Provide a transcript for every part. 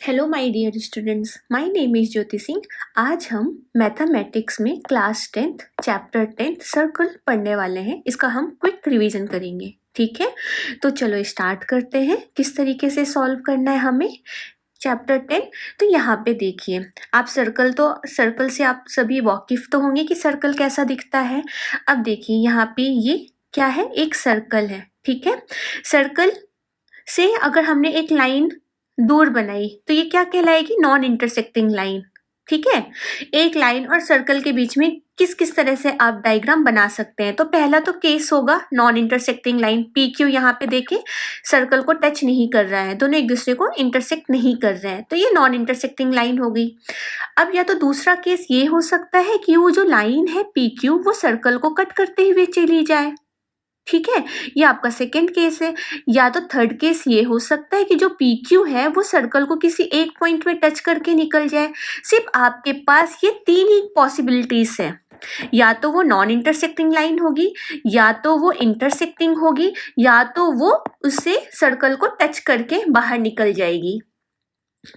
Hello my dear students, my name is Jyoti Singh. आज हम mathematics में क्लास 10th चैप्टर 10 सर्कल पढ़ने वाले हैं। इसका हम क्विक रिवीजन करेंगे, ठीक है। तो चलो स्टार्ट करते हैं किस तरीके से सॉल्व करना है हमें चैप्टर 10। तो यहाँ पे देखिए, आप सर्कल से आप सभी वाकिफ तो होंगे कि सर्कल कैसा दिखता है। अब देखिए यहाँ पे ये क्या है, एक सर्कल है, ठीक है। सर्कल से अगर हमने एक लाइन दूर बनाई तो ये क्या कहलाएगी, नॉन इंटरसेक्टिंग लाइन, ठीक है। एक लाइन और सर्कल के बीच में किस किस तरह से आप डायग्राम बना सकते हैं। तो पहला तो केस होगा non intersecting line, P Q यहाँ पे देखें सर्कल को टच नहीं कर रहा है, दोनों एक दूसरे को इंटरसेक्ट नहीं कर रहे हैं, तो ये नॉन इंटरसेक्टिंग लाइन हो गई। अब या तो दूसरा केस ये हो सकता है कि वो जो लाइन है पी क्यू वो सर्कल को कट करते हुए चली जाए, ठीक है। ये आपका सेकेंड केस है। या तो थर्ड केस ये हो सकता है कि जो पी क्यू है वो सर्कल को किसी एक पॉइंट में टच करके निकल जाए। सिर्फ आपके पास ये तीन ही पॉसिबिलिटीज है, या तो वो नॉन इंटरसेक्टिंग लाइन होगी, या तो वो इंटरसेक्टिंग होगी, या तो वो उससे सर्कल को टच करके बाहर निकल जाएगी,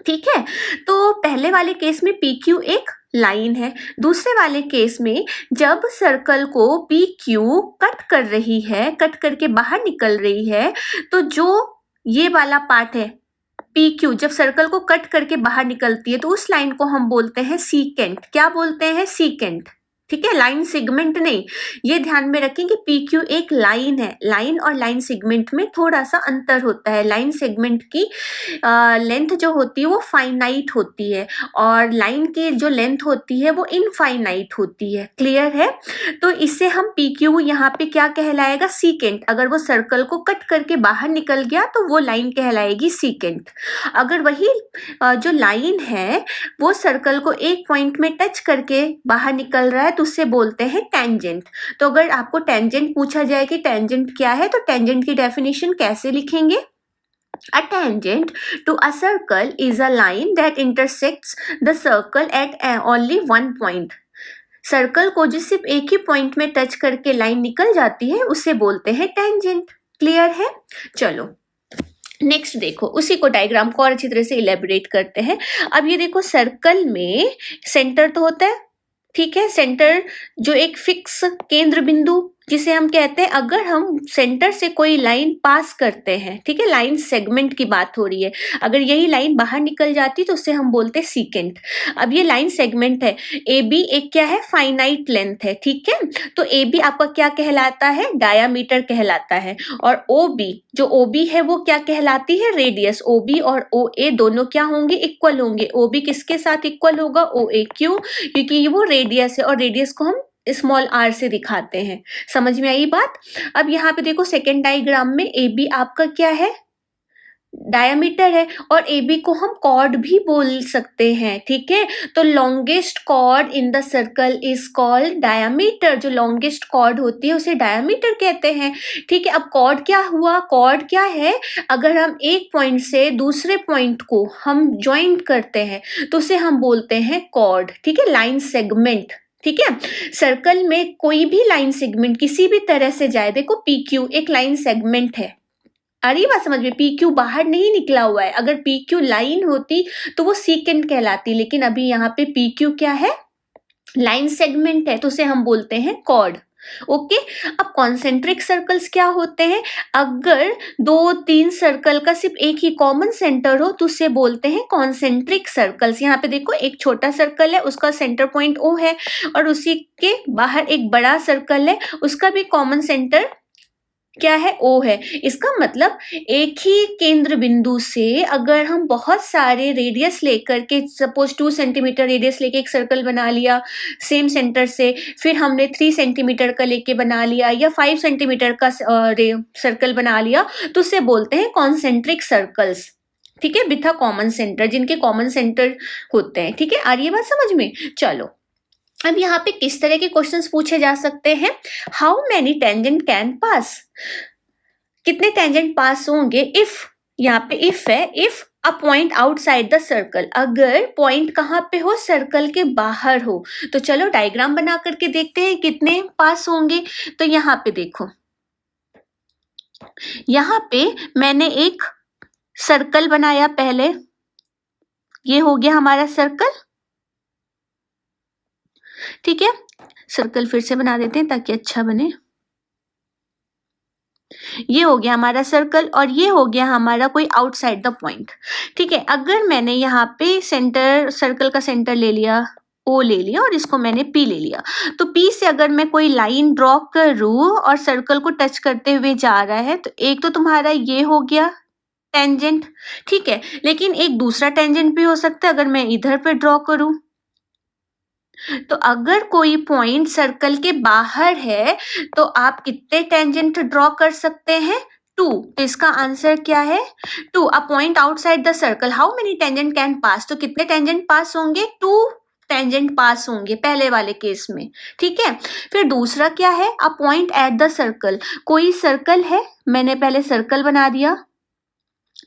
ठीक है। तो पहले वाले केस में पी क्यू एक लाइन है, दूसरे वाले केस में जब सर्कल को पी क्यू कट कर रही है, कट करके बाहर निकल रही है, तो जो ये वाला पार्ट है पी क्यू जब सर्कल को कट करके बाहर निकलती है तो उस लाइन को हम बोलते हैं सीकेंट। क्या बोलते हैं, सीकेंट, ठीक है। लाइन सेगमेंट नहीं, ये ध्यान में रखें कि पी क्यू एक लाइन है। लाइन और लाइन सेगमेंट में थोड़ा सा अंतर होता है। लाइन सेगमेंट की लेंथ जो होती है वो फाइनाइट होती है और लाइन की जो लेंथ होती है वो इनफाइनाइट होती है, क्लियर है। तो इससे हम पी क्यू यहाँ पे क्या कहलाएगा, सीकेंट। अगर वो सर्कल को कट करके बाहर निकल गया तो वो लाइन कहलाएगी सीकेंट। अगर वही जो लाइन है वो सर्कल को एक पॉइंट में टच करके बाहर निकल रहा है तो उससे बोलते हैं टेंजेंट। तो अगर आपको टेंजेंट पूछा जाए कि टेंजेंट क्या है तो टेंजेंट की डेफिनेशन कैसे लिखेंगे, A tangent to a circle is a line that intersects the circle at only one point. Circle को जो सिर्फ एक ही पॉइंट में टच करके लाइन निकल जाती है उसे बोलते हैं टेंजेंट, क्लियर है। चलो नेक्स्ट देखो, उसी को डायग्राम को और अच्छी तरह से इलेबोरेट करते हैं। अब ये देखो, सर्कल में सेंटर तो होता है, ठीक है। सेंटर जो एक फिक्स केंद्र बिंदु जिसे हम कहते हैं, अगर हम सेंटर से कोई लाइन पास करते हैं, ठीक है, लाइन सेगमेंट की बात हो रही है, अगर यही लाइन बाहर निकल जाती तो उसे हम बोलते हैं सीकेंट। अब ये लाइन सेगमेंट है, ए बी एक क्या है, फाइनाइट लेंथ है, ठीक है। तो ए बी आपका क्या कहलाता है, डायामीटर कहलाता है। और ओ बी, जो ओ बी है वो क्या कहलाती है, रेडियस। ओ बी और ओ ए दोनों क्या होंगे, इक्वल होंगे। ओ बी किसके साथ इक्वल होगा, ओ ए, क्यों, क्योंकि वो रेडियस है और रेडियस को हम स्मॉल आर से दिखाते हैं। समझ में आई बात। अब यहाँ पे देखो सेकेंड डायग्राम में ए बी आपका क्या है, डायमीटर है, और ए बी को हम कॉर्ड भी बोल सकते हैं, ठीक है। तो longest chord in the circle is called diameter. जो लॉन्गेस्ट कॉर्ड होती है उसे डायमीटर कहते हैं, ठीक है। अब कॉर्ड क्या हुआ, कॉर्ड क्या है, अगर हम एक पॉइंट से दूसरे पॉइंट को हम ज्वाइंट करते हैं तो उसे हम बोलते हैं कॉर्ड, ठीक है। लाइन सेगमेंट, ठीक है। सर्कल में कोई भी लाइन सेगमेंट किसी भी तरह से जाए, देखो पी क्यू एक लाइन सेगमेंट है, आ रही बात समझ में, पी क्यू बाहर नहीं निकला हुआ है। अगर पी क्यू लाइन होती तो वो सीकेंट कहलाती, लेकिन अभी यहाँ पे पी क्यू क्या है, लाइन सेगमेंट है, तो उसे हम बोलते हैं कॉर्ड, ओके। अब कॉन्सेंट्रिक सर्कल्स क्या होते हैं, अगर दो तीन सर्कल का सिर्फ एक ही कॉमन सेंटर हो तो उसे बोलते हैं कॉन्सेंट्रिक सर्कल्स। यहाँ पे देखो एक छोटा सर्कल है, उसका सेंटर पॉइंट ओ है, और उसी के बाहर एक बड़ा सर्कल है, उसका भी कॉमन सेंटर क्या है, ओ है। इसका मतलब एक ही केंद्र बिंदु से अगर हम बहुत सारे रेडियस लेकर के, सपोज 2 सेंटीमीटर रेडियस लेके एक सर्कल बना लिया सेम सेंटर से, फिर हमने 3 सेंटीमीटर का लेके बना लिया या 5 सेंटीमीटर का सर्कल बना लिया, तो उसे बोलते हैं कॉन्सेंट्रिक सर्कल्स, ठीक है, विथ अ कॉमन सेंटर, जिनके कॉमन सेंटर होते हैं, ठीक है। आ रही है बात समझ में। चलो अब यहाँ पे किस तरह के क्वेश्चंस पूछे जा सकते हैं, how many tangent can pass, कितने टेंजेंट पास होंगे, इफ, यहाँ पे इफ है, if a point outside the circle, अगर पॉइंट कहाँ पे हो, सर्कल के बाहर हो। तो चलो डायग्राम बना करके देखते हैं कितने पास होंगे। तो यहाँ पे देखो, यहाँ पे मैंने एक सर्कल बनाया पहले, ये हो गया हमारा सर्कल, ठीक है। सर्कल फिर से बना देते हैं ताकि अच्छा बने। ये हो गया हमारा सर्कल और ये हो गया हमारा कोई आउटसाइड द पॉइंट, ठीक है। अगर मैंने यहाँ पे सेंटर, सर्कल का सेंटर ले लिया, ओ ले लिया और इसको मैंने पी ले लिया, तो पी से अगर मैं कोई लाइन ड्रॉ करूँ और सर्कल को टच करते हुए जा रहा है, तो एक तो तुम्हारा ये हो गया टेंजेंट, ठीक है। लेकिन एक दूसरा टेंजेंट भी हो सकता है अगर मैं इधर पे ड्रॉ करूँ। तो अगर कोई पॉइंट सर्कल के बाहर है तो आप कितने टेंजेंट ड्रॉ कर सकते हैं? 2। तो इसका आंसर क्या है? 2। अ point outside the circle, how many tangent can pass? तो कितने टेंजेंट पास होंगे? 2 टेंजेंट पास होंगे पहले वाले केस में, ठीक है। फिर दूसरा क्या है? A point at the circle, कोई सर्कल है, मैंने पहले सर्कल बना दिया।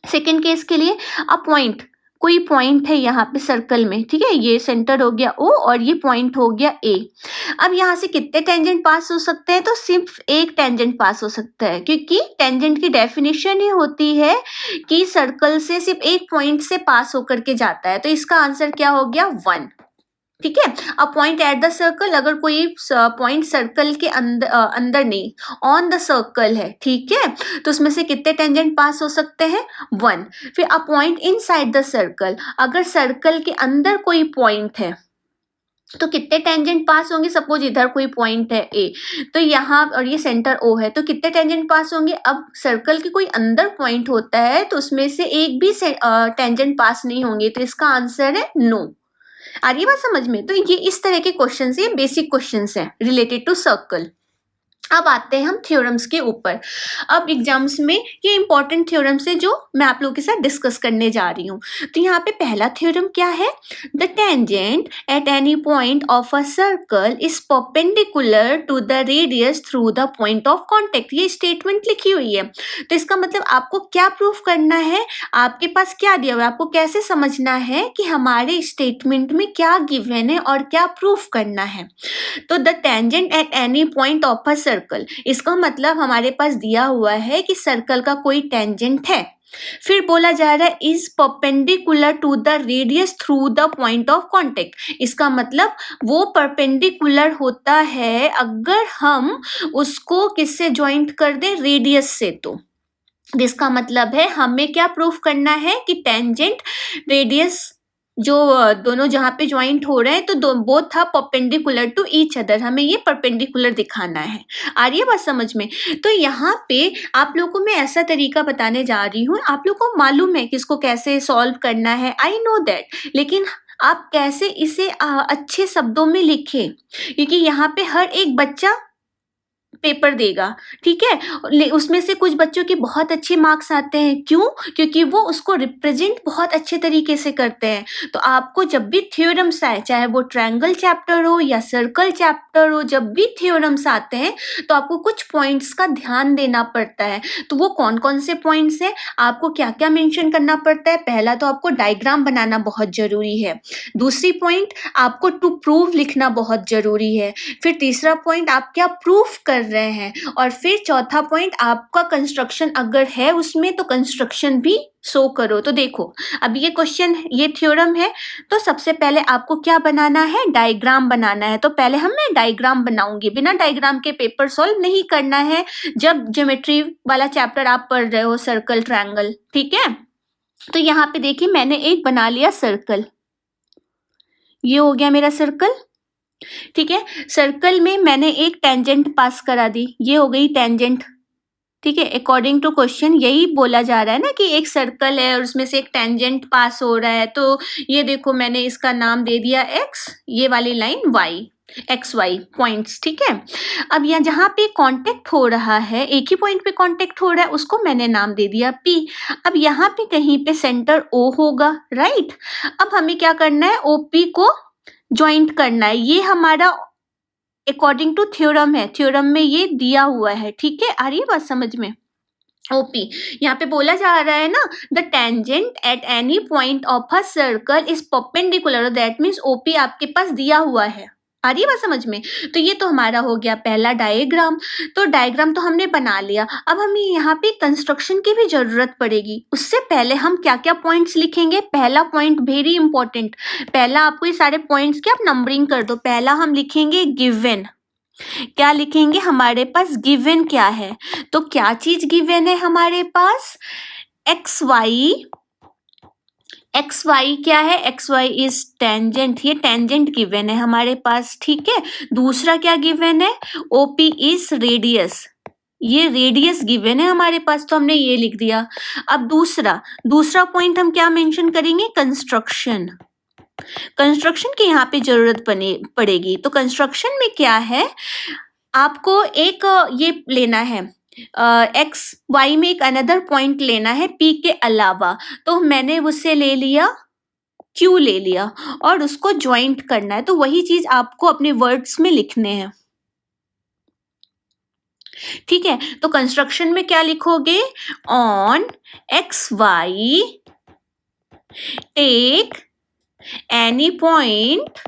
सेकेंड केस के लिए अ पॉइंट, कोई पॉइंट है यहाँ पे सर्कल में, ठीक है। ये सेंटर हो गया O और ये पॉइंट हो गया A। अब यहाँ से कितने टेंजेंट पास हो सकते हैं? तो सिर्फ एक टेंजेंट पास हो सकता है, क्योंकि टेंजेंट की डेफिनेशन ही होती है कि सर्कल से सिर्फ एक पॉइंट से पास होकर के जाता है। तो इसका आंसर क्या हो गया? 1, ठीक है। A point at the circle, अगर कोई पॉइंट सर्कल के अंदर नहीं, ऑन द सर्कल है, ठीक है, तो उसमें से कितने टेंजेंट पास हो सकते हैं? 1। फिर a point inside the circle, अगर सर्कल के अंदर कोई पॉइंट है तो कितने टेंजेंट पास होंगे? सपोज इधर कोई पॉइंट है A, तो यहाँ और ये सेंटर O है, तो कितने टेंजेंट पास होंगे? अब सर्कल के कोई अंदर पॉइंट होता है तो उसमें से एक भी टेंजेंट पास नहीं होंगे, तो इसका आंसर है नो। आ रही है बात समझ में? तो ये इस तरह के क्वेश्चन है, बेसिक क्वेश्चन है रिलेटेड टू सर्कल। अब आते हैं हम थ्योरम्स के ऊपर। अब एग्जाम्स में ये इंपॉर्टेंट थ्योरम्स है जो मैं आप लोगों के साथ डिस्कस करने जा रही हूँ। तो यहाँ पे पहला थ्योरम क्या है? The tangent at any point of a circle is perpendicular to the radius through the point of contact. ये स्टेटमेंट लिखी हुई है, तो इसका मतलब आपको क्या प्रूफ करना है? आपके पास क्या दिया हुआ है, आपको कैसे समझना है कि हमारे स्टेटमेंट में क्या गिवन है और क्या प्रूफ करना है। तो the tangent at any point of a circle, इसका मतलब हमारे पास दिया हुआ है कि सर्कल का कोई टेंजेंट है। फिर बोला जा रहा है is perpendicular to the radius through the point of contact, इसका मतलब वो परपेंडिकुलर होता है अगर हम उसको किससे ज्वाइंट कर दें? रेडियस से। तो जिसका मतलब है हमें क्या प्रूफ करना है कि टेंजेंट रेडियस जो दोनों जहाँ पे ज्वाइंट हो रहे हैं तो बोथ था परपेंडिकुलर टू ईच अदर, हमें ये परपेंडिकुलर दिखाना है। आ रही है बात समझ में? तो यहाँ पे आप लोगों को मैं ऐसा तरीका बताने जा रही हूँ, आप लोगों को मालूम है कि इसको कैसे सॉल्व करना है, आई नो दैट, लेकिन आप कैसे इसे अच्छे शब्दों में लिखें, क्योंकि यहाँ पे हर एक बच्चा पेपर देगा, ठीक है। उसमें से कुछ बच्चों के बहुत अच्छे मार्क्स आते हैं, क्यों? क्योंकि वो उसको रिप्रेजेंट बहुत अच्छे तरीके से करते हैं। तो आपको जब भी थ्योरम्स आए, चाहे वो ट्रायंगल चैप्टर हो या सर्कल चैप्टर हो, जब भी थ्योरम्स आते हैं तो आपको कुछ पॉइंट्स का ध्यान देना पड़ता है। तो वो कौन कौन से पॉइंट्स हैं, आपको क्या क्या मेंशन करना पड़ता है? पहला तो आपको डायग्राम बनाना बहुत जरूरी है। दूसरी पॉइंट, आपको टू प्रूव लिखना बहुत जरूरी है। फिर तीसरा पॉइंट, आप क्या प्रूफ कर रहे हैं। और फिर चौथा पॉइंट, आपका कंस्ट्रक्शन अगर है उसमें तो कंस्ट्रक्शन भी शो करो। तो देखो अब ये क्वेश्चन, ये थ्योरम है, तो सबसे पहले आपको क्या बनाना है? डायग्राम बनाना है। तो पहले मैं डायग्राम बनाऊंगी, बिना डायग्राम के पेपर सॉल्व नहीं करना है जब ज्योमेट्री वाला चैप्टर आप पढ़ रहे हो, सर्कल ट्रायंगल, ठीक है। तो यहाँ पे देखिए मैंने एक बना लिया सर्कल, ये हो गया मेरा सर्कल, ठीक है। सर्कल में मैंने एक टेंजेंट पास करा दी, ये हो गई टेंजेंट, ठीक है। अकॉर्डिंग टू क्वेश्चन यही बोला जा रहा है ना कि एक सर्कल है और उसमें से एक टेंजेंट पास हो रहा है। तो ये देखो मैंने इसका नाम दे दिया x, ये वाली line y, X Y points, ठीक है। अब यहाँ जहाँ पे कांटेक्ट हो रहा है, एक ही पॉइंट पे कांटेक्ट हो रहा है, उसको मैंने नाम दे दिया P। अब यहाँ पे कहीं पे सेंटर O होगा, राइट। अब हमें क्या करना है? OP को ज्वाइंट करना है, ये हमारा अकॉर्डिंग टू थ्योरम है, थ्योरम में ये दिया हुआ है, ठीक है। आ रही है बात समझ में? OP यहाँ पे बोला जा रहा है ना, the tangent at any point of a circle is perpendicular, that means OP आपके पास दिया हुआ है, आ रही है बात समझ में? तो ये तो हमारा हो गया पहला डायग्राम। तो डायग्राम तो हमने बना लिया, अब हमें यहाँ पे कंस्ट्रक्शन की भी जरूरत पड़ेगी। उससे पहले हम क्या क्या पॉइंट्स लिखेंगे? पहला पॉइंट वेरी इंपॉर्टेंट, पहला आपको ये सारे पॉइंट्स की आप नंबरिंग कर दो। पहला हम लिखेंगे गिवन। क्या लिखेंगे? हमारे पास गिवन क्या है? तो क्या चीज गिवन है हमारे पास? एक्स वाई क्या है? एक्स वाई इज टेंजेंट, ये टेंजेंट गिवन है हमारे पास, ठीक है। दूसरा क्या गिवन है? ओपी इज रेडियस, ये रेडियस गिवन है हमारे पास, तो हमने ये लिख दिया। अब दूसरा पॉइंट हम क्या मेंशन करेंगे? कंस्ट्रक्शन। कंस्ट्रक्शन की यहाँ पे जरूरत पड़ेगी। तो कंस्ट्रक्शन में क्या है? आपको एक ये लेना है, एक्स वाई में एक अनदर पॉइंट लेना है पी के अलावा। तो मैंने उससे ले लिया क्यू ले लिया और उसको ज्वाइंट करना है। तो वही चीज आपको अपने वर्ड्स में लिखने हैं, ठीक है। तो कंस्ट्रक्शन में क्या लिखोगे? On X Y take any point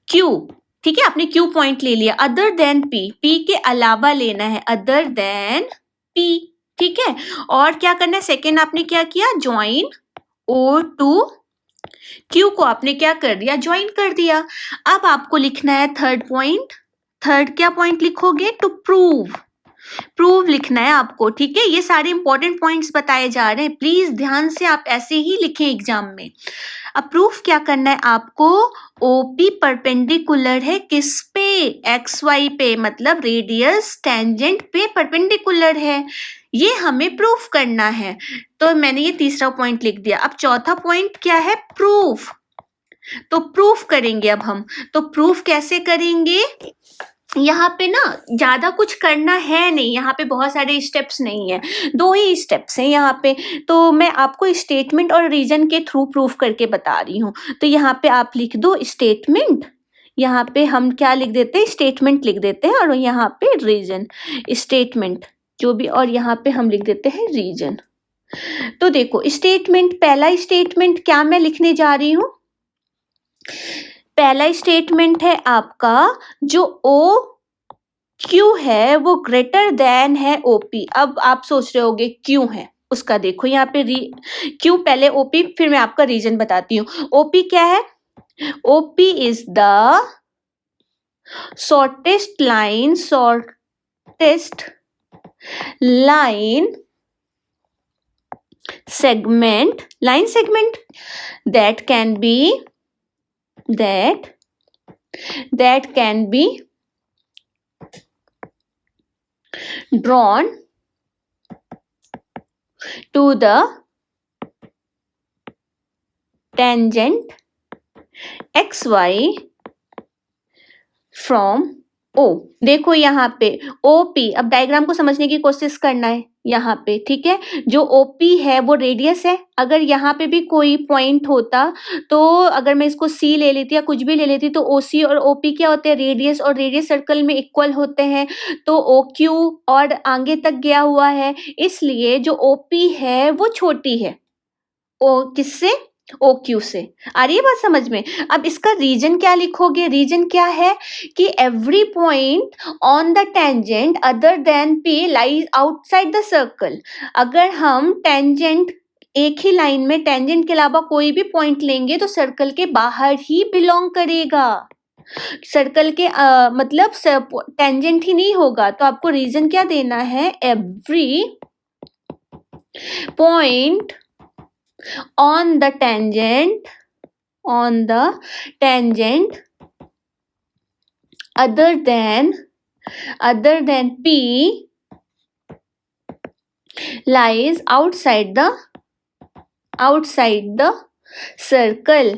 Q, ठीक है। आपने क्यू पॉइंट ले लिया, अदर देन पी, पी के अलावा लेना है, अदर देन पी, ठीक है। और क्या करना है? सेकेंड आपने क्या किया? ज्वाइन ओ टू क्यू को आपने क्या कर दिया? ज्वाइन कर दिया। अब आपको लिखना है थर्ड पॉइंट। थर्ड क्या पॉइंट लिखोगे? टू प्रूव लिखना है आपको, ठीक है। ये सारे इंपॉर्टेंट पॉइंट्स बताए जा रहे हैं, प्लीज ध्यान से आप ऐसे ही लिखें एग्जाम में। अब प्रूफ क्या करना है आपको? ओपी परपेंडिकुलर है किस पे? एक्स वाई पे, मतलब रेडियस टेंजेंट पे परपेंडिकुलर है, ये हमें प्रूफ करना है। तो मैंने ये तीसरा पॉइंट लिख दिया। अब चौथा पॉइंट क्या है? प्रूफ। तो प्रूफ करेंगे अब हम। तो प्रूफ कैसे करेंगे? यहाँ पे ना ज्यादा कुछ करना है नहीं, यहाँ पे बहुत सारे स्टेप्स नहीं है, 2 ही स्टेप्स हैं यहाँ पे। तो मैं आपको स्टेटमेंट और रीजन के थ्रू प्रूफ करके बता रही हूँ। तो यहाँ पे आप लिख दो स्टेटमेंट, यहाँ पे हम क्या लिख देते हैं? स्टेटमेंट लिख देते हैं, और यहाँ पे रीजन, स्टेटमेंट जो भी, और यहाँ पे हम लिख देते हैं रीजन। तो देखो स्टेटमेंट, पहला स्टेटमेंट क्या मैं लिखने जा रही हूँ? पहला स्टेटमेंट है आपका, जो ओ क्यू है वो ग्रेटर देन है ओपी। अब आप सोच रहे होगे क्यों है उसका, देखो यहाँ पे क्यों, पहले ओपी फिर मैं आपका रीजन बताती हूँ। ओपी क्या है? OP is the shortest line segment that can be drawn to the tangent xy from O। देखो यहाँ पे OP, अब डायग्राम को समझने की कोशिश करना है यहाँ पे, ठीक है। जो OP है वो रेडियस है। अगर यहाँ पे भी कोई पॉइंट होता, तो अगर मैं इसको C ले लेती या कुछ भी ले लेती, तो OC और OP क्या होते हैं? रेडियस, और रेडियस सर्कल में इक्वल होते हैं। तो OQ और आगे तक गया हुआ है, इसलिए जो OP है वो छोटी है किससे? OQ से। आ रही है बात समझ में? अब इसका रीजन क्या लिखोगे? रीजन क्या है कि every point on the tangent other than P lies outside the circle. अगर हम टेंजेंट, एक ही लाइन में टेंजेंट के अलावा कोई भी पॉइंट लेंगे तो सर्कल के बाहर ही बिलोंग करेगा, सर्कल के मतलब टेंजेंट ही नहीं होगा। तो आपको रीजन क्या देना है? Every point on the tangent other than P lies outside the circle,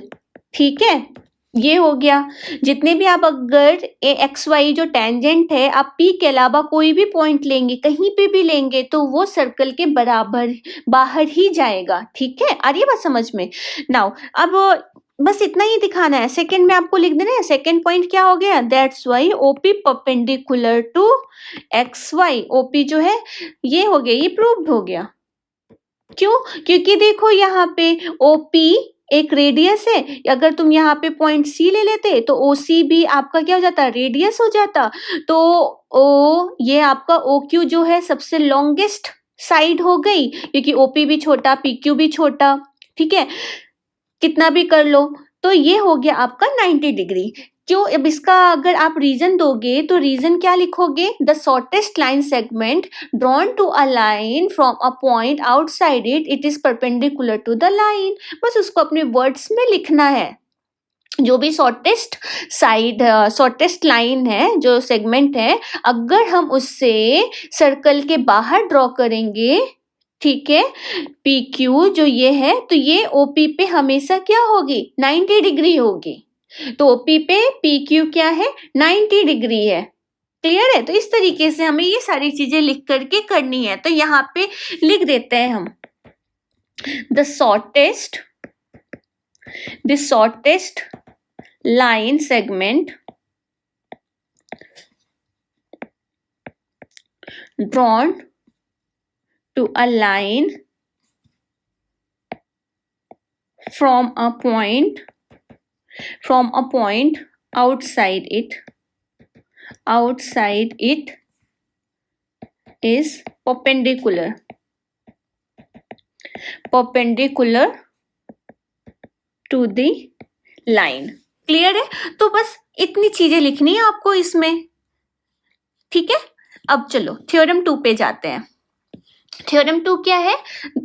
ठीक है। ये हो गया। जितने भी आप अगर एक्स वाई जो टेंजेंट है, आप पी के अलावा कोई भी पॉइंट लेंगे, कहीं पे भी लेंगे, तो वो सर्कल के बराबर बाहर ही जाएगा, ठीक है। आ रही है बात समझ में? नाउ अब बस इतना ही दिखाना है। सेकंड में आपको लिख देना है, सेकंड पॉइंट क्या हो गया? That's why OP perpendicular to X Y. OP जो है ये हो गया, ये प्रूव्ड हो गया। क्यों? क्योंकि देखो यहाँ पे ओपी एक रेडियस है, अगर तुम यहाँ पे पॉइंट सी ले लेते तो ओ सी भी आपका क्या हो जाता, रेडियस हो जाता। तो ओ ये आपका ओ क्यू जो है सबसे लॉन्गेस्ट साइड हो गई, क्योंकि ओपी भी छोटा पी क्यू भी छोटा, ठीक है, कितना भी कर लो। तो ये हो गया आपका 90 डिग्री। क्यों, अब इसका अगर आप रीजन दोगे तो रीजन क्या लिखोगे, the shortest line segment drawn to a line from a point outside it is perpendicular to the line. बस उसको अपने वर्ड्स में लिखना है। जो भी शॉर्टेस्ट लाइन है, जो सेगमेंट है, अगर हम उससे सर्कल के बाहर ड्रॉ करेंगे, ठीक है, पी क्यू जो ये है, तो ये ओपी पे हमेशा क्या होगी, 90 डिग्री होगी। तो ओपी पे पी क्यू क्या है, 90 डिग्री है। क्लियर है। तो इस तरीके से हमें ये सारी चीजें लिख करके करनी है। तो यहाँ पे लिख देते हैं हम, the shortest line segment drawn to a line from a point outside it is perpendicular to the line। Clear है। तो बस इतनी चीजें लिखनी है आपको इसमें, ठीक है। अब चलो थ्योरम 2 पे जाते हैं। थ्योरम 2 क्या है,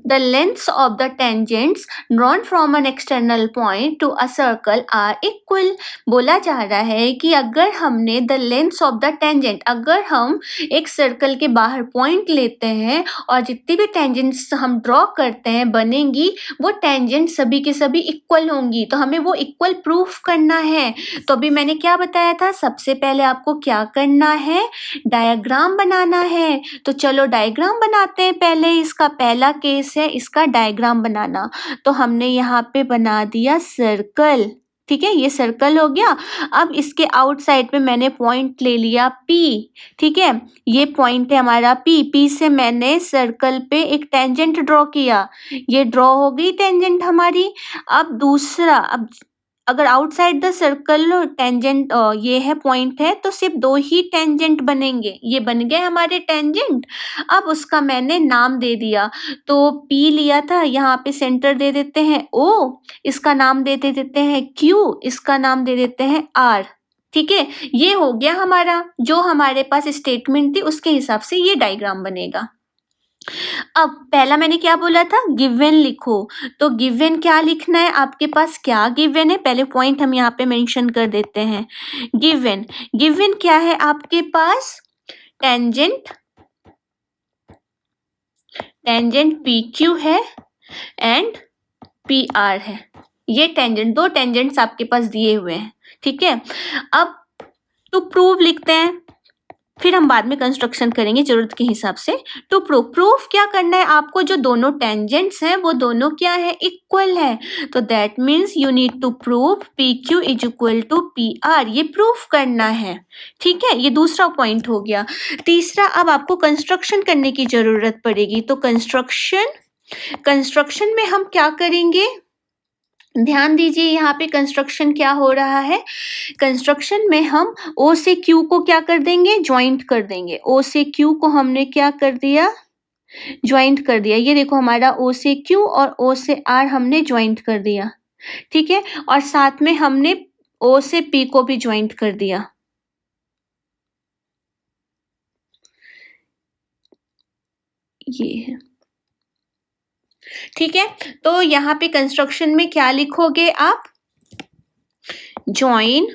the lengths of the tangents drawn from an external point to a circle are equal. बोला जा रहा है कि अगर हमने the lengths of the tangent, अगर हम एक सर्कल के बाहर पॉइंट लेते हैं और जितनी भी टेंजेंट्स हम ड्रॉ करते हैं बनेंगी, वो टेंजेंट सभी के सभी इक्वल होंगी। तो हमें वो इक्वल प्रूफ करना है। तो अभी मैंने क्या बताया था, सबसे पहले आपको क्या करना है, डायग्राम बनाना है। तो चलो डायग्राम बनाते हैं। पहले इसका पहला केस है इसका डायग्राम बनाना। तो हमने यहाँ पे बना दिया सर्कल, ठीक है, ये सर्कल हो गया। अब इसके आउटसाइड पे मैंने पॉइंट ले लिया P, ठीक है, ये पॉइंट है हमारा P से मैंने सर्कल पे एक टेंजेंट ड्रॉ किया, ये ड्रॉ हो गई टेंजेंट हमारी। अब दूसरा, अब अगर आउटसाइड द सर्कल टेंजेंट ये है पॉइंट है, तो सिर्फ 2 ही टेंजेंट बनेंगे, ये बन गए हमारे टेंजेंट। अब उसका मैंने नाम दे दिया, तो P लिया था, यहाँ पे सेंटर दे देते हैं O, इसका नाम दे देते हैं Q, इसका नाम दे देते हैं R, ठीक है। ये हो गया हमारा, जो हमारे पास स्टेटमेंट थी उसके हिसाब से ये डायग्राम बनेगा। अब पहला मैंने क्या बोला था, गिवन लिखो। तो गिवन क्या लिखना है, आपके पास क्या गिवन है, पहले पॉइंट हम यहाँ पे मेंशन कर देते हैं। गिवन क्या है आपके पास, टेंजेंट पी क्यू है एंड पी आर है। ये टेंजेंट, 2 टेंजेंट्स आपके पास दिए हुए हैं, ठीक है। अब टू प्रूव लिखते हैं, फिर हम बाद में कंस्ट्रक्शन करेंगे जरूरत के हिसाब से। टू प्रूफ क्या करना है आपको, जो दोनों टेंजेंट्स हैं वो दोनों क्या है, इक्वल है। तो that means you need to prove P Q is equal to P R, ये प्रूफ करना है, ठीक है। ये दूसरा पॉइंट हो गया। तीसरा, अब आपको कंस्ट्रक्शन करने की जरूरत पड़ेगी। तो कंस्ट्रक्शन में हम क्या करेंगे, ध्यान दीजिए यहाँ पे कंस्ट्रक्शन क्या हो रहा है। कंस्ट्रक्शन में हम O से Q को क्या कर देंगे, ज्वाइंट कर देंगे। O से Q को हमने क्या कर दिया, ज्वाइंट कर दिया। ये देखो हमारा O से Q और O से R हमने ज्वाइंट कर दिया, ठीक है। और साथ में हमने O से P को भी ज्वाइंट कर दिया। ये है, ठीक है। तो यहाँ पे कंस्ट्रक्शन में क्या लिखोगे आप, join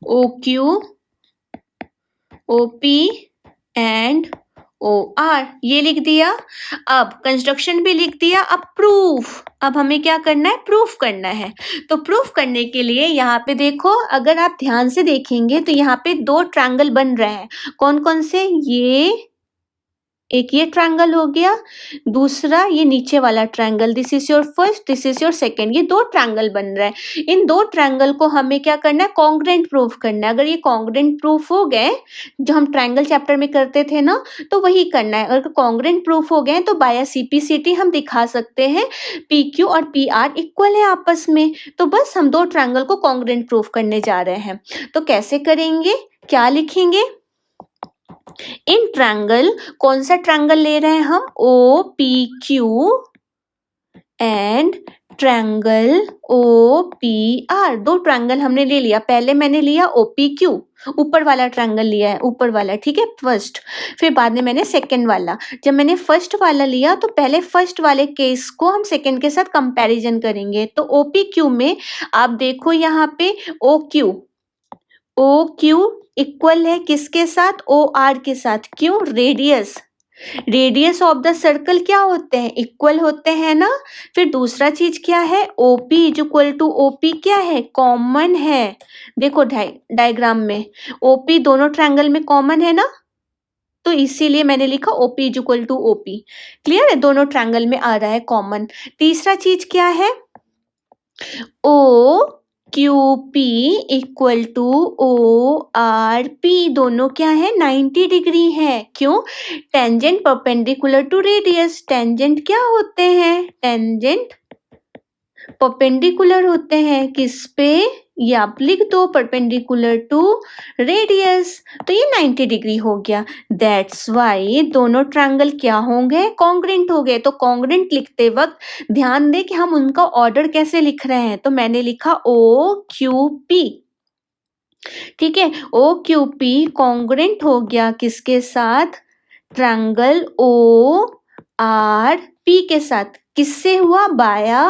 OQ OP and OR, ये लिख दिया। अब कंस्ट्रक्शन भी लिख दिया। अब प्रूफ, अब हमें क्या करना है, प्रूफ करना है। तो प्रूफ करने के लिए यहाँ पे देखो, अगर आप ध्यान से देखेंगे तो यहाँ पे 2 ट्रायंगल बन रहे हैं। कौन कौन से, ये एक ये ट्रायंगल हो गया, दूसरा ये नीचे वाला triangle, this is your first, this is your second, ये दो ट्रायंगल बन रहा है। इन दो ट्रायंगल को हमें क्या करना है, कॉन्ग्रुएंट प्रूफ करना है। अगर ये कॉन्ग्रुएंट प्रूफ हो गए, जो हम ट्रायंगल चैप्टर में करते थे ना, तो वही करना है। अगर कॉन्ग्रुएंट प्रूफ हो गए तो बाय सीपीसीटी हम दिखा सकते हैं पी क्यू और पी आर इक्वल है आपस में। तो बस हम दो ट्रायंगल को कॉन्ग्रुएंट प्रूफ करने जा रहे हैं। तो कैसे करेंगे, क्या लिखेंगे, इन ट्रायंगल, कौन सा ट्रायंगल ले रहे हैं हम, O P Q and triangle O P R. दो ट्रायंगल हमने ले लिया, पहले मैंने लिया ओ पी क्यू, ऊपर वाला ट्रायंगल लिया है, ऊपर वाला, ठीक है, फर्स्ट। फिर बाद में मैंने सेकंड वाला। जब मैंने फर्स्ट वाला लिया तो पहले फर्स्ट वाले केस को हम सेकंड के साथ कंपैरिजन करेंगे। तो ओ पी क्यू में आप देखो यहाँ पे ओ क्यू इक्वल है किसके साथ, ओ आर के साथ। क्यों, रेडियस ऑफ द सर्कल क्या होते हैं, इक्वल होते हैं ना। फिर दूसरा चीज क्या है, OP is equal to OP क्या है, कॉमन है। देखो डायग्राम में ओपी दोनों ट्रायंगल में कॉमन है ना, तो इसीलिए मैंने लिखा OP is equal to OP. Clear है, दोनों ट्रायंगल में आ रहा है कॉमन। तीसरा चीज क्या है, O Q P equal to O R P, दोनों क्या है, 90 डिग्री है। क्यों, tangent perpendicular to radius. Tangent क्या होते हैं, टेंजेंट परपेंडिकुलर होते हैं किस पे, ये आप लिख दो, परपेंडिकुलर टू रेडियस। तो ये 90 डिग्री हो गया। दैट्स वाई दोनों ट्रायंगल क्या होंगे, कॉन्ग्रुएंट हो गए। तो कॉन्ग्रुएंट लिखते वक्त ध्यान दें कि हम उनका ऑर्डर कैसे लिख रहे हैं। तो मैंने लिखा ओ क्यू पी, ठीक है, ओ क्यू पी कॉन्ग्रुएंट हो गया किसके साथ, ट्रायंगल ओ आर पी के साथ। किससे हुआ, बाया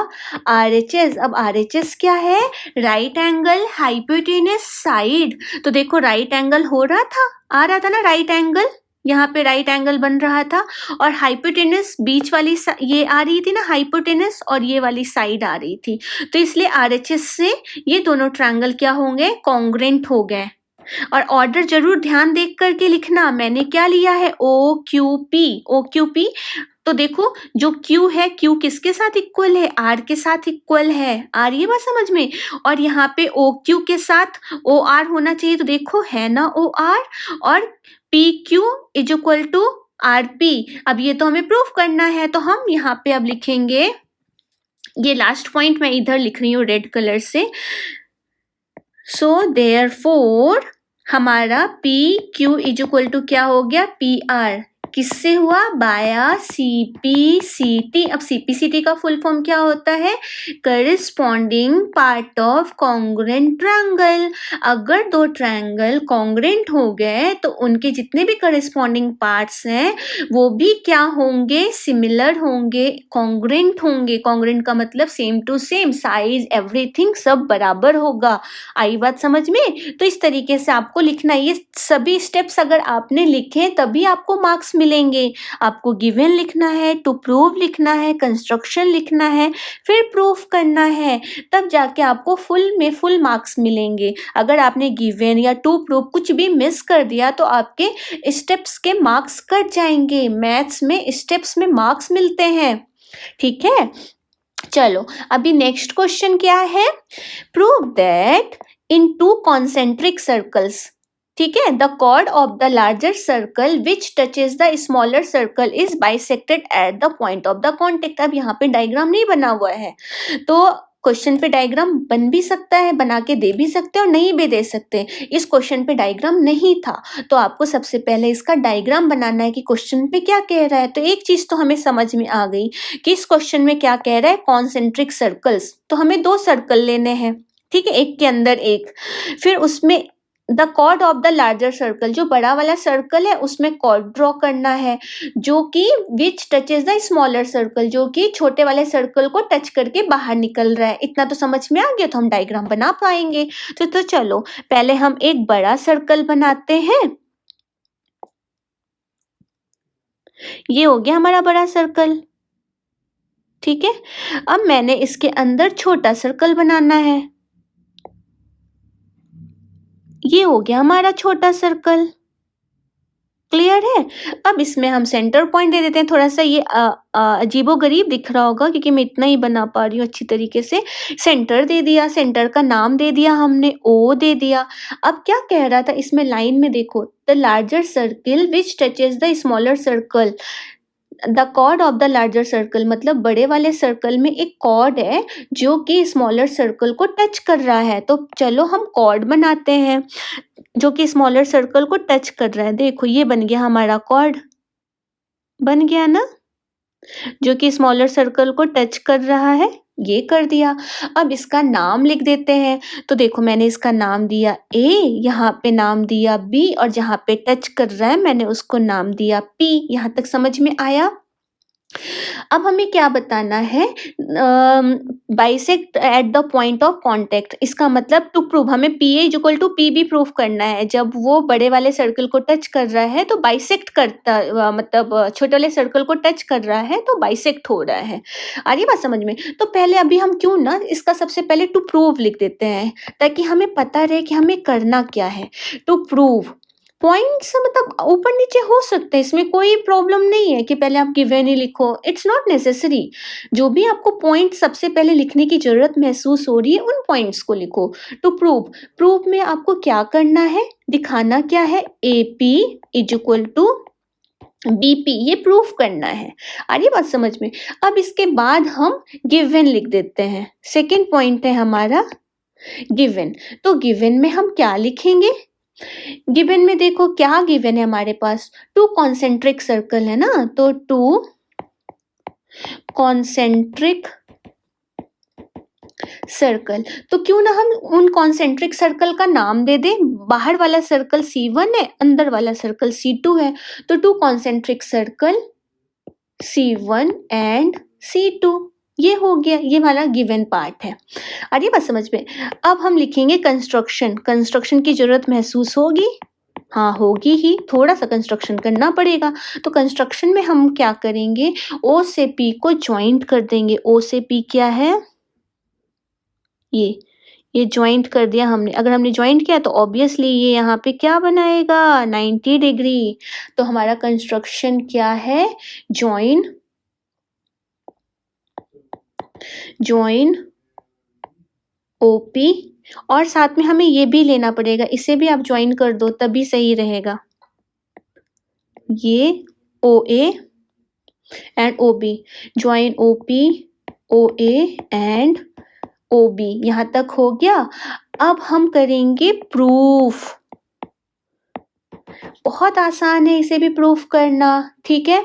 आर एच एस। अब आर एच एस क्या है, राइट एंगल हाइपोटेनस साइड। तो देखो राइट एंगल हो रहा था, आ रहा था ना राइट एंगल, यहाँ पे राइट एंगल बन रहा था, और हाइपोटेनस बीच वाली ये आ रही थी ना हाइपोटेनस, और ये वाली साइड आ रही थी। तो इसलिए आर एच एस से ये दोनों ट्रायंगल क्या होंगे, कॉन्ग्रुएंट हो गए। और ऑर्डर जरूर ध्यान देख करके लिखना। मैंने क्या लिया है, O Q P, O Q P. तो देखो जो Q है, Q किसके साथ इक्वल है, R के साथ इक्वल है। आ रही है बात समझ में। और यहाँ पे OQ के साथ OR होना चाहिए, तो देखो है ना OR। और PQ is equal to RP। अब ये तो हमें प्रूफ करना है, तो हम यहाँ पे अब लिखेंगे, ये लास्ट पॉइंट मैं इधर लिख रही हूँ रेड कलर से। सो देयरफॉर हमारा PQ इज इक्वल टू क्या हो गया, PR। किससे हुआ, बाया CPCT। अब CPCT का फुल फॉर्म क्या होता है, corresponding part of congruent triangle. अगर दो ट्रायंगल कॉन्ग्रुएंट हो गए तो उनके जितने भी करस्पॉन्डिंग पार्ट्स हैं वो भी क्या होंगे, सिमिलर होंगे, कॉन्ग्रुएंट होंगे। कॉन्ग्रुएंट का मतलब same to same, size everything सब बराबर होगा। आई बात समझ में। तो इस तरीके से आपको लिखना है। ये सभी स्टेप्स अगर आपने लिखे तभी आपको मार्क्स मिलेंगे। आपको गिवन लिखना है, टू प्रूव लिखना है, कंस्ट्रक्शन लिखना है, फिर प्रूफ करना है, तब जाके आपको फुल मार्क्स मिलेंगे। अगर आपने गिवन या टू प्रूव कुछ भी मिस कर दिया तो आपके स्टेप्स के मार्क्स कट जाएंगे। मैथ्स में स्टेप्स में मार्क्स मिलते हैं, ठीक है। चलो अभी नेक्स्ट क्वेश्चन क्या है, prove that in two concentric circles, ठीक है, the chord of the larger circle which touches the smaller circle is bisected at the point of the contact. अब यहाँ पे डायग्राम नहीं बना हुआ है, तो क्वेश्चन पे डायग्राम बन भी सकता है, बना के दे भी सकते और नहीं भी दे सकते। इस क्वेश्चन पे डायग्राम नहीं था, तो आपको सबसे पहले इसका डायग्राम बनाना है कि क्वेश्चन पे क्या कह रहा है। तो एक चीज तो हमें समझ में आ गई कि इस क्वेश्चन में क्या कह रहा है, कॉन्सेंट्रिक सर्कल्स। तो हमें दो सर्कल लेने हैं, ठीक है, एक के अंदर एक। फिर उसमें the chord of the larger circle, जो बड़ा वाला सर्कल है उसमें कॉर्ड ड्रॉ करना है, जो कि विच टचेस द स्मॉलर सर्कल, जो कि छोटे वाले सर्कल को टच करके बाहर निकल रहा है। इतना तो समझ में आ गया, तो हम डायग्राम बना पाएंगे। तो चलो पहले हम एक बड़ा सर्कल बनाते हैं। ये हो गया हमारा बड़ा सर्कल, ठीक है। अब मैंने इसके अंदर छोटा सर्कल बनाना है। ये हो गया हमारा छोटा सर्कल, क्लियर है? अब इसमें हम सेंटर पॉइंट दे देते हैं। थोड़ा सा ये अजीबो-गरीब दिख रहा होगा क्योंकि मैं इतना ही बना पा रही हूँ अच्छी तरीके से। सेंटर दे दिया, सेंटर का नाम दे दिया हमने, ओ दे दिया। अब क्या कह रहा था इसमें लाइन में देखो, the larger circle which touches the smaller circle, the chord of the larger circle, मतलब बड़े वाले सर्कल में एक कॉर्ड है जो कि स्मॉलर सर्कल को टच कर रहा है। तो चलो हम कॉर्ड बनाते हैं जो कि स्मॉलर सर्कल को टच कर रहा है। देखो ये बन गया हमारा कॉर्ड, बन गया ना, जो कि स्मॉलर सर्कल को टच कर रहा है, ये कर दिया। अब इसका नाम लिख देते हैं। तो देखो मैंने इसका नाम दिया ए, यहाँ पे नाम दिया बी, और जहाँ पे टच कर रहा है मैंने उसको नाम दिया पी। यहाँ तक समझ में आया? अब हमें क्या बताना है, bisect at the point of contact. इसका मतलब टू प्रूव हमें P A equal to P B prove करना है। जब वो बड़े वाले सर्कल को टच कर रहा है तो बाइसेक्ट करता, मतलब छोटे वाले सर्कल को टच कर रहा है तो बाइसेक्ट हो रहा है। आ रही बात समझ में? तो पहले अभी हम क्यों ना इसका सबसे पहले टू प्रूव लिख देते हैं ताकि हमें पता रहे कि हमें करना क्या है। टू प्रूव पॉइंट्स मतलब ऊपर नीचे हो सकते हैं, इसमें कोई प्रॉब्लम नहीं है कि पहले आप गिवन ही लिखो, इट्स नॉट नेसेसरी। जो भी आपको पॉइंट सबसे पहले लिखने की जरूरत महसूस हो रही है उन पॉइंट्स को लिखो। टू प्रूव, प्रूव में आपको क्या करना है, दिखाना क्या है, A P is equal to BP, ये प्रूफ करना है। आ रही बात समझ में? अब इसके बाद हम गिवन लिख देते हैं। सेकेंड पॉइंट है हमारा गिवन। तो गिवन में हम क्या लिखेंगे? गिवन में देखो क्या गिवन है हमारे पास, टू कॉन्सेंट्रिक सर्कल है ना, तो टू कॉन्सेंट्रिक सर्कल। तो क्यों ना हम उन कॉन्सेंट्रिक सर्कल का नाम दे दें। बाहर वाला सर्कल C1 है, अंदर वाला सर्कल C2 है, तो to concentric circle C1 and C2, ये हो गया, ये वाला गिवन पार्ट है। अरे बात समझ में? अब हम लिखेंगे कंस्ट्रक्शन। कंस्ट्रक्शन की जरूरत महसूस होगी, हाँ होगी ही, थोड़ा सा कंस्ट्रक्शन करना पड़ेगा। तो कंस्ट्रक्शन में हम क्या करेंगे, ओ से पी को ज्वाइंट कर देंगे। ओ से पी क्या है, ये ज्वाइंट कर दिया हमने। अगर हमने ज्वाइंट किया तो ऑब्वियसली ये यहाँ पे क्या बनाएगा, 90 डिग्री। तो हमारा कंस्ट्रक्शन क्या है, ज्वाइन ओपी, और साथ में हमें ये भी लेना पड़ेगा, इसे भी आप ज्वाइन कर दो तभी सही रहेगा। ये O A and O B, join O P O A and O B, यहाँ तक हो गया। अब हम करेंगे प्रूफ। बहुत आसान है इसे भी प्रूफ करना, ठीक है।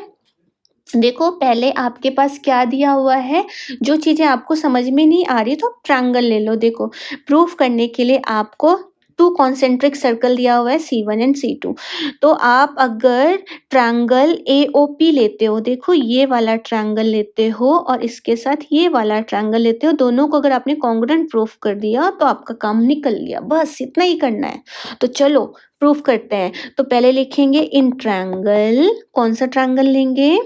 देखो पहले आपके पास क्या दिया हुआ है, जो चीजें आपको समझ में नहीं आ रही तो आप ट्रायंगल ले लो। देखो प्रूफ करने के लिए आपको टू कॉन्सेंट्रिक सर्कल दिया हुआ है C1 एंड C2। तो आप अगर ट्रायंगल AOP लेते हो, देखो ये वाला ट्रायंगल लेते हो और इसके साथ ये वाला ट्रायंगल लेते हो, दोनों को अगर आपने कॉन्ग्रुएंट प्रूफ कर दिया तो आपका काम निकल गया, बस इतना ही करना है। तो चलो प्रूफ करते हैं। तो पहले लिखेंगे इन ट्रायंगल, कौन सा ट्रायंगल लेंगे,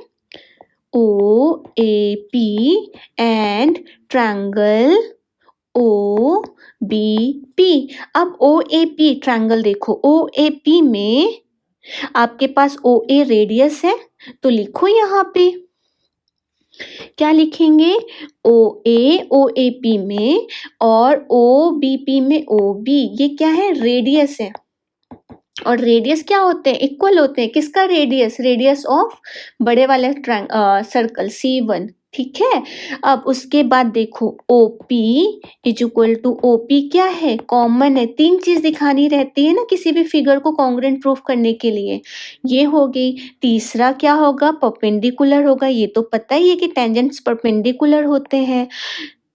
OAP एंड ट्रायंगल OBP। अब OAP ट्रायंगल देखो, OAP में आपके पास OA रेडियस है, तो लिखो यहाँ पे क्या लिखेंगे, OA OAP में और OBP में OB, ये क्या है, रेडियस है। और रेडियस क्या होते हैं, इक्वल होते हैं। किसका रेडियस, रेडियस ऑफ बड़े वाले सर्कल C1, ठीक है। अब उसके बाद देखो OP is equal to OP क्या है, कॉमन है। तीन चीज दिखानी रहती है ना किसी भी फिगर को कॉन्ग्रुएंट प्रूफ करने के लिए, ये हो गई। तीसरा क्या होगा, परपेंडिकुलर होगा, ये तो पता ही है कि टेंजेंट्स परपेंडिकुलर होते हैं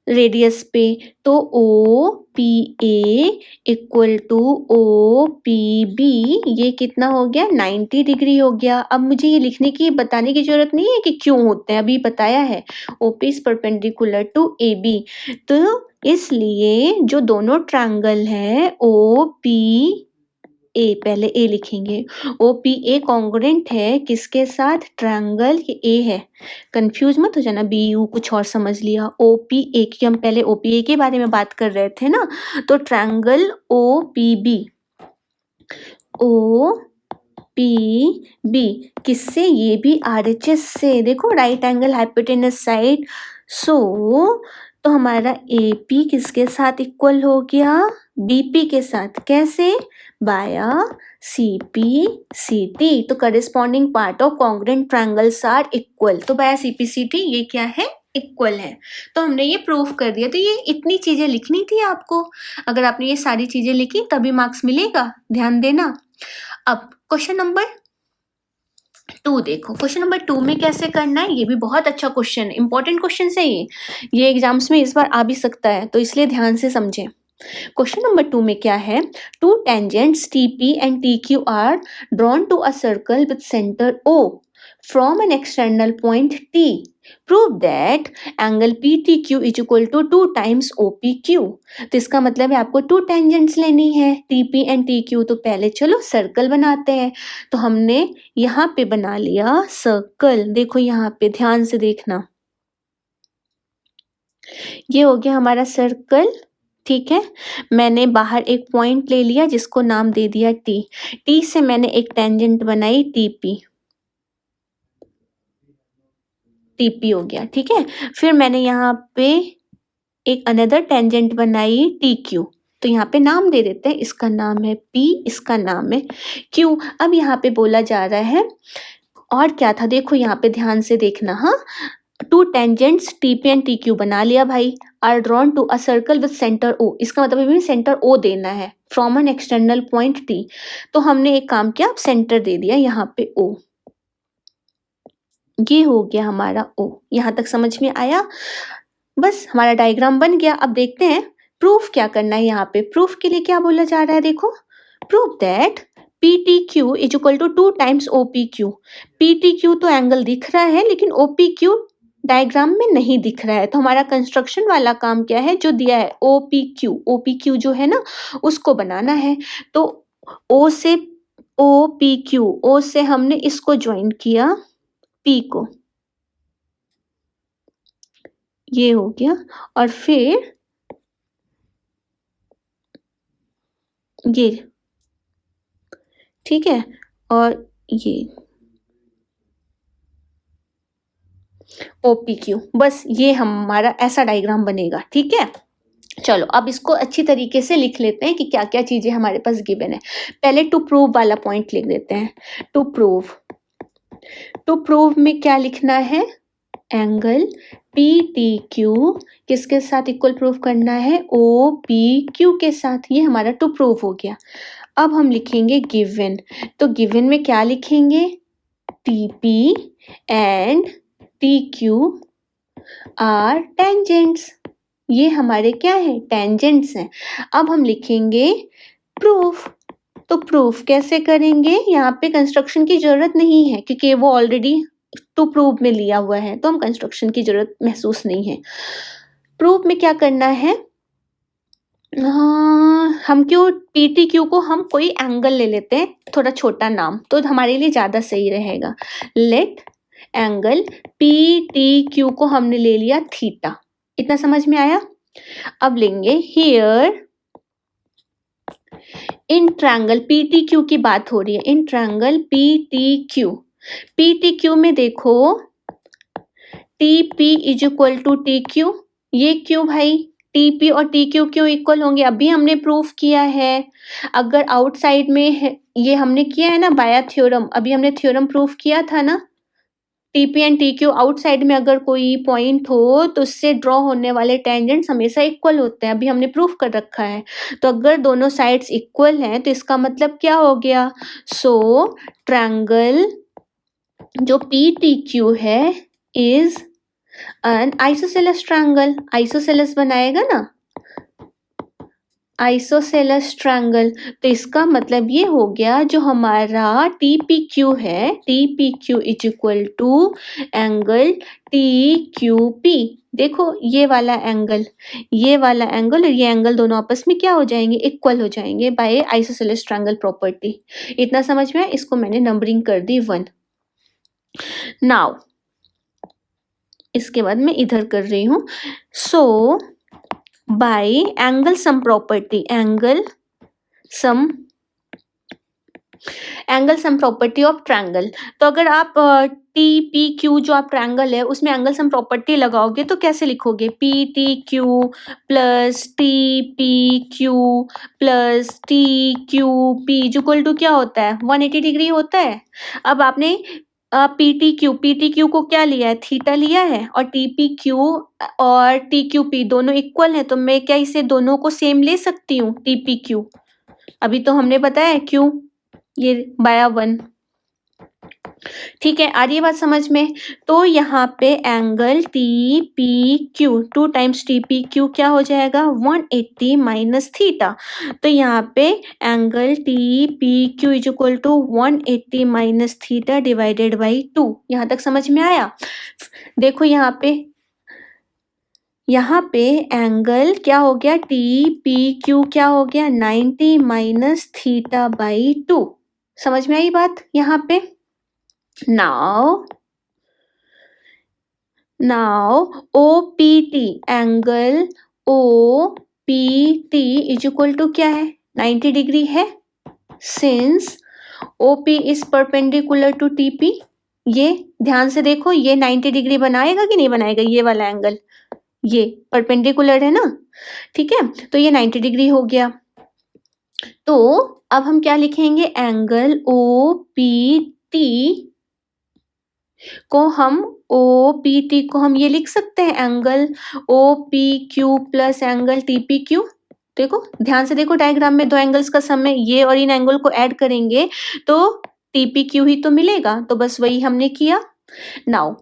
रेडियस पे। तो OPA इक्वल टू OPB, ये कितना हो गया, 90 डिग्री हो गया। अब मुझे ये लिखने की, बताने की जरूरत नहीं है कि क्यों होते हैं, अभी बताया है। OP is perpendicular to AB, तो इसलिए जो दोनों ट्रायंगल है OPA, पहले A लिखेंगे, OPA कॉन्ग्रुएंट है किसके साथ, ट्रायंगल, ये A है, कंफ्यूज मत हो जाना, BU कुछ और समझ लिया। OPA, क्योंकि हम पहले OPA के बारे में बात कर रहे थे ना, तो ट्रायंगल OPB पी बी किससे, ये भी RHS से। देखो राइट एंगल हाइपोटेनस साइड, सो तो हमारा AP किसके साथ इक्वल हो गया, BP के साथ। कैसे, बाया CPCT। तो corresponding part of congruent triangles are equal. तो बाया CPCT ये क्या है, इक्वल है। तो हमने ये प्रूफ कर दिया। तो ये इतनी चीजें लिखनी थी आपको। अगर आपने ये सारी चीजें लिखी तभी मार्क्स मिलेगा, ध्यान देना। अब क्वेश्चन नंबर 2 देखो। क्वेश्चन नंबर 2 में कैसे करना है, ये भी बहुत अच्छा क्वेश्चन है, इंपॉर्टेंट क्वेश्चन है ये एग्जाम्स में इस बार आ भी सकता है, तो इसलिए ध्यान से समझें। क्वेश्चन नंबर 2 में क्या है, two tangents TP and TQ are drawn to a circle with centre O from an external point T. Prove that angle PTQ is equal to 2 times OPQ. तो इसका मतलब है आपको 2 टेंजेंट्स लेनी है TP एंड TQ। तो पहले चलो सर्कल बनाते हैं। तो हमने यहाँ पे बना लिया सर्कल। देखो यहाँ पे ध्यान से देखना, ये हो गया हमारा सर्कल। ठीक है, मैंने बाहर एक पॉइंट ले लिया जिसको नाम दे दिया T। T से मैंने एक टेंजेंट बनाई TP हो गया। ठीक है, फिर मैंने यहाँ पे एक अनदर टेंजेंट बनाई TQ। तो यहाँ पे नाम दे देते हैं, इसका नाम है P, इसका नाम है Q। अब यहाँ पे बोला जा रहा है और क्या था, देखो यहाँ पे ध्यान से देखना। हाँ, two tangents TP and TQ बना लिया भाई, are drawn to a circle with centre O। इसका मतलब हमें सेंटर O देना है from an external point T। तो हमने एक काम किया, सेंटर दे दिया यहाँ पे O। ये हो गया हमारा O। यहाँ तक समझ में आया, बस हमारा डायग्राम बन गया। अब देखते हैं प्रूफ क्या करना है। यहाँ पे प्रूफ के लिए क्या बोला जा रहा है, देखो, proof that PTQ is equal to 2 times OPQ। PTQ तो एंगल दिख रहा है लेकिन OPQ डायग्राम में नहीं दिख रहा है। तो हमारा कंस्ट्रक्शन वाला काम क्या है, जो दिया है OPQ जो है ना, उसको बनाना है। तो O से OPQ, O से हमने इसको ज्वाइन किया P को, ये हो गया। और फिर ये, ठीक है, और ये OPQ, बस ये हमारा ऐसा डायग्राम बनेगा। ठीक है, चलो अब इसको अच्छी तरीके से लिख लेते हैं कि क्या क्या चीजें हमारे पास गिवन है। पहले टू प्रूव वाला पॉइंट लिख देते हैं। टू प्रूव में क्या लिखना है, एंगल PTQ किसके साथ इक्वल प्रूव करना है, OPQ के साथ। ये हमारा टू प्रूव हो गया। अब हम लिखेंगे गिवन। तो गिवन में क्या लिखेंगे, TP and TQ are tangents. ये हमारे क्या है, टेंजेंट्स हैं। अब हम लिखेंगे प्रूफ। तो प्रूफ कैसे करेंगे, यहाँ पे कंस्ट्रक्शन की जरूरत नहीं है क्योंकि वो ऑलरेडी टू प्रूव में लिया हुआ है, तो हम कंस्ट्रक्शन की जरूरत महसूस नहीं है। प्रूफ में क्या करना है, हम क्यों PTQ को हम कोई एंगल ले लेते हैं, थोड़ा छोटा नाम, तो हमारे लिए ज़्यादा सही रहेगा। लेट एंगल PTQ को हमने ले लिया थीटा। इतना समझ में आया। अब लेंगे हियर इन ट्रायंगल PTQ की बात हो रही है, इन ट्रायंगल PTQ में देखो TP is equal to TQ। ये क्यों भाई, TP और TQ क्यों इक्वल होंगे, अभी हमने प्रूफ किया है। अगर आउटसाइड में है, ये हमने किया है ना बाया थ्योरम, अभी हमने थ्योरम प्रूफ किया था ना, TP एंड TQ आउटसाइड में अगर कोई पॉइंट हो तो उससे ड्रॉ होने वाले टेंजेंट्स हमेशा इक्वल होते हैं, अभी हमने प्रूफ कर रखा है। तो अगर दोनों साइड्स इक्वल हैं तो इसका मतलब क्या हो गया, सो ट्रायंगल जो PTQ है is an isosceles triangle. Isosceles बनाएगा ना, आइसोसेलेस ट्रायंगल। तो इसका मतलब ये हो गया, जो हमारा TPQ है, TPQ is equal to angle TQP। देखो ये वाला एंगल और ये एंगल दोनों आपस में क्या हो जाएंगे, इक्वल हो जाएंगे बाय आइसोसेलेस ट्रायंगल प्रॉपर्टी। इतना समझ में आया, इसको मैंने नंबरिंग कर दी 1। नाउ इसके बाद मैं इधर कर रही हूँ। So by angle sum property, angle sum angle sum property of triangle. तो अगर आप टी पी क्यू जो आप ट्रायंगल है उसमें एंगल सम प्रॉपर्टी लगाओगे तो कैसे लिखोगे? P T Q plus T P Q plus T Q P equal to क्या होता है? 180 डिग्री होता है। अब आपने पी टी क्यू को क्या लिया है? थीटा लिया है, और टी पी क्यू और टी क्यू पी दोनों इक्वल है, तो मैं क्या इसे दोनों को सेम ले सकती हूँ? टी पी क्यू अभी तो हमने बताया क्यों, ये बाया 1। ठीक है, आ रही है बात समझ में? तो यहाँ पे angle T P Q 2 times T P Q क्या हो जाएगा? 180 माइनस थीटा। तो यहाँ पे angle T P Q is equal to 180 minus theta divided by 2। यहाँ तक समझ में आया? देखो यहाँ पे एंगल क्या हो गया? टी पी क्यू क्या हो गया? 90 माइनस थीटा बाई 2। समझ में आई बात यहाँ पे? Now OPT angle OPT is equal to क्या है? 90 डिग्री है। Since OP is perpendicular to TP, ये ध्यान से देखो, ये 90 डिग्री बनाएगा कि नहीं बनाएगा? ये वाला एंगल ये परपेंडिकुलर है ना, ठीक है, तो ये 90 डिग्री हो गया। तो अब हम क्या लिखेंगे? एंगल OPT को हम OPT को हम ये लिख सकते हैं angle OPQ plus angle TPQ। देखो ध्यान से देखो, डायग्राम में दो एंगल्स का सम है, ये और इन एंगल को ऐड करेंगे तो TPQ ही तो मिलेगा, तो बस वही हमने किया। नाउ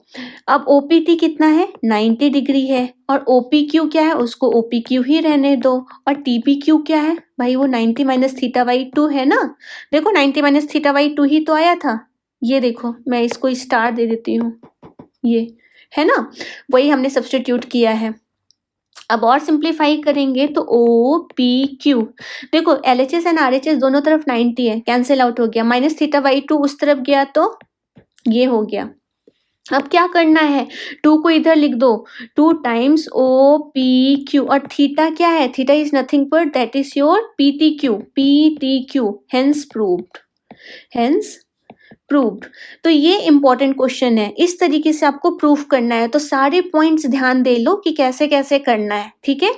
अब OPT कितना है? 90 डिग्री है, और OPQ क्या है? उसको OPQ ही रहने दो। और TPQ क्या है भाई? वो 90 माइनस थीटा बाई 2 है ना। देखो 90 माइनस थीटा बाई 2 ही तो आया था। ये देखो मैं इसको स्टार दे देती हूँ, ये है ना, वही हमने सब्स्टिट्यूट किया है। अब और सिंप्लीफाई करेंगे तो ओ पी क्यू, देखो LHS एंड RHS दोनों तरफ 90 है, कैंसिल आउट हो गया, माइनस थीटा बाई 2 उस तरफ गया तो ये हो गया। अब क्या करना है? 2 को इधर लिख दो, 2 टाइम्स ओ पी क्यू, और थीटा क्या है? Theta is nothing but that is your P T Q, hence proved. तो ये इंपॉर्टेंट क्वेश्चन है, इस तरीके से आपको प्रूफ करना है, तो सारे पॉइंट्स ध्यान दे लो कि कैसे कैसे करना है, ठीक है।